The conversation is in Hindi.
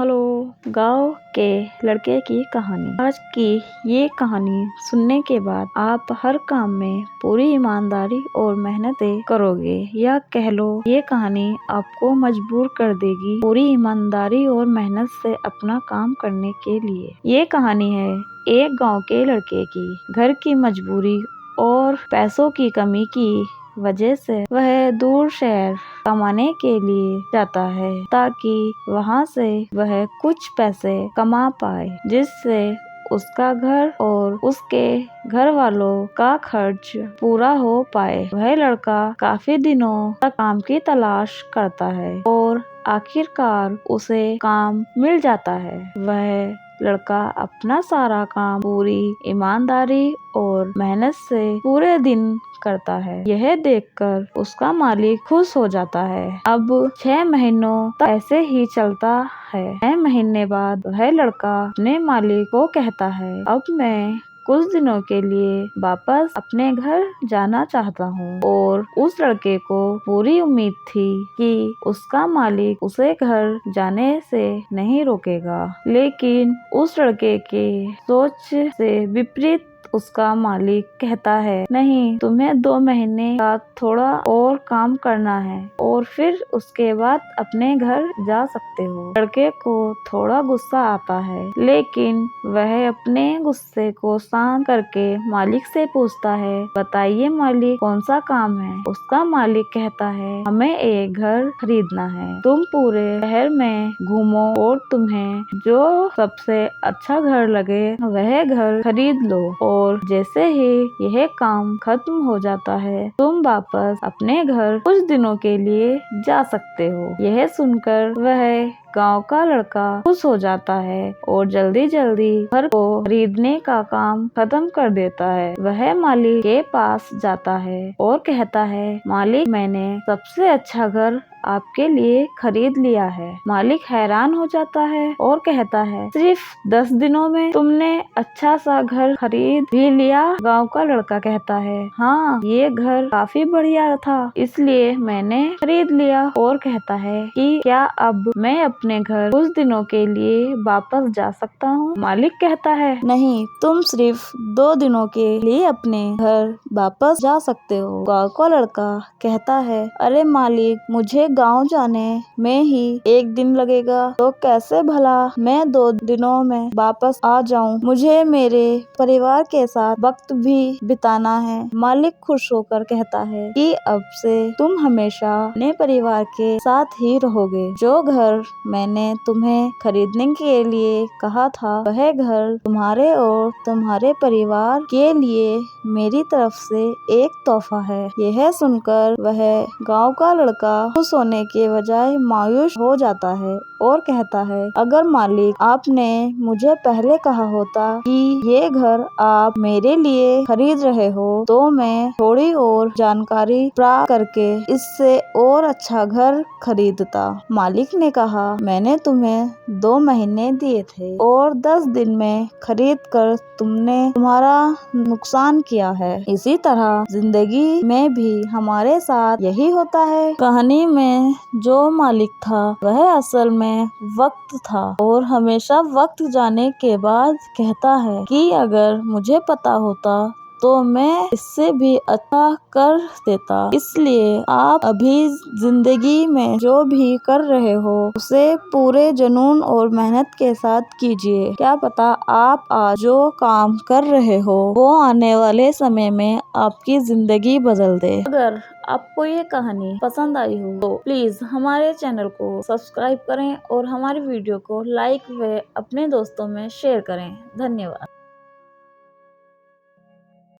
हेलो, गांव के लड़के की कहानी। आज की ये कहानी सुनने के बाद आप हर काम में पूरी ईमानदारी और मेहनत से करोगे, या कह लो ये कहानी आपको मजबूर कर देगी पूरी ईमानदारी और मेहनत से अपना काम करने के लिए। ये कहानी है एक गांव के लड़के की। घर की मजबूरी और पैसों की कमी की वजह से वह दूर शहर कमाने के लिए जाता है, ताकि वहां से वह कुछ पैसे कमा पाए, जिससे उसका घर और उसके घर वालों का खर्च पूरा हो पाए। वह लड़का काफी दिनों तक काम की तलाश करता है और आखिरकार उसे काम मिल जाता है। वह लड़का अपना सारा काम पूरी ईमानदारी और मेहनत से पूरे दिन करता है। यह देखकर उसका मालिक खुश हो जाता है। अब 6 महीनों तक ऐसे ही चलता है। 6 महीने बाद वह लड़का अपने मालिक को कहता है, अब मैं कुछ दिनों के लिए वापस अपने घर जाना चाहता हूँ। और उस लड़के को पूरी उम्मीद थी कि उसका मालिक उसे घर जाने से नहीं रोकेगा, लेकिन उस लड़के के सोच से विपरीत उसका मालिक कहता है, नहीं, तुम्हें 2 महीने का थोड़ा और काम करना है और फिर उसके बाद अपने घर जा सकते हो। लड़के को थोड़ा गुस्सा आता है, लेकिन वह अपने गुस्से को शांत करके मालिक से पूछता है, बताइए मालिक, कौन सा काम है? उसका मालिक कहता है, हमें एक घर खरीदना है। तुम पूरे शहर में घूमो और तुम्हें जो सबसे अच्छा घर लगे वह घर खरीद लो, और जैसे ही यह काम खत्म हो जाता है तुम वापस अपने घर कुछ दिनों के लिए जा सकते हो। यह सुनकर वह गांव का लड़का खुश हो जाता है और जल्दी जल्दी घर को खरीदने का काम खत्म कर देता है। वह मालिक के पास जाता है और कहता है, मालिक, मैंने सबसे अच्छा घर आपके लिए खरीद लिया है। मालिक हैरान हो जाता है और कहता है, सिर्फ 10 दिनों में तुमने अच्छा सा घर खरीद भी लिया? गांव का लड़का कहता है, हाँ, ये घर काफी बढ़िया था, इसलिए मैंने खरीद लिया। और कहता है कि क्या अब मैं अपने घर कुछ दिनों के लिए वापस जा सकता हूँ? मालिक कहता है, नहीं, तुम सिर्फ 2 दिनों के लिए अपने घर वापस जा सकते हो। गांव का लड़का कहता है, अरे मालिक, मुझे गांव जाने में ही 1 दिन लगेगा, तो कैसे भला मैं 2 दिनों में वापस आ जाऊं? मुझे मेरे परिवार के साथ वक्त भी बिताना है। मालिक खुश होकर कहता है कि अब से तुम हमेशा अपने परिवार के साथ ही रहोगे। जो घर मैंने तुम्हें खरीदने के लिए कहा था, वह घर तुम्हारे और तुम्हारे परिवार के लिए मेरी तरफ से एक तोहफा है। यह सुनकर वह गांव का लड़का खुश होने के बजाय मायूस हो जाता है और कहता है, अगर मालिक आपने मुझे पहले कहा होता कि ये घर आप मेरे लिए खरीद रहे हो, तो मैं थोड़ी और जानकारी प्राप्त करके इससे और अच्छा घर खरीदता। मालिक ने कहा, मैंने तुम्हें 2 महीने दिए थे और 10 दिन में खरीद कर तुमने तुम्हारा नुकसान किया है। इसी तरह जिंदगी में भी हमारे साथ यही होता है। कहानी में जो मालिक था वह असल में वक्त था, और हमेशा वक्त जाने के बाद कहता है कि अगर मुझे पता होता तो मैं इससे भी अच्छा कर देता। इसलिए आप अभी जिंदगी में जो भी कर रहे हो उसे पूरे जुनून और मेहनत के साथ कीजिए। क्या पता आप आज जो काम कर रहे हो वो आने वाले समय में आपकी जिंदगी बदल दे। अगर आपको ये कहानी पसंद आई हो तो प्लीज हमारे चैनल को सब्सक्राइब करें और हमारी वीडियो को लाइक व अपने दोस्तों में शेयर करें। धन्यवाद।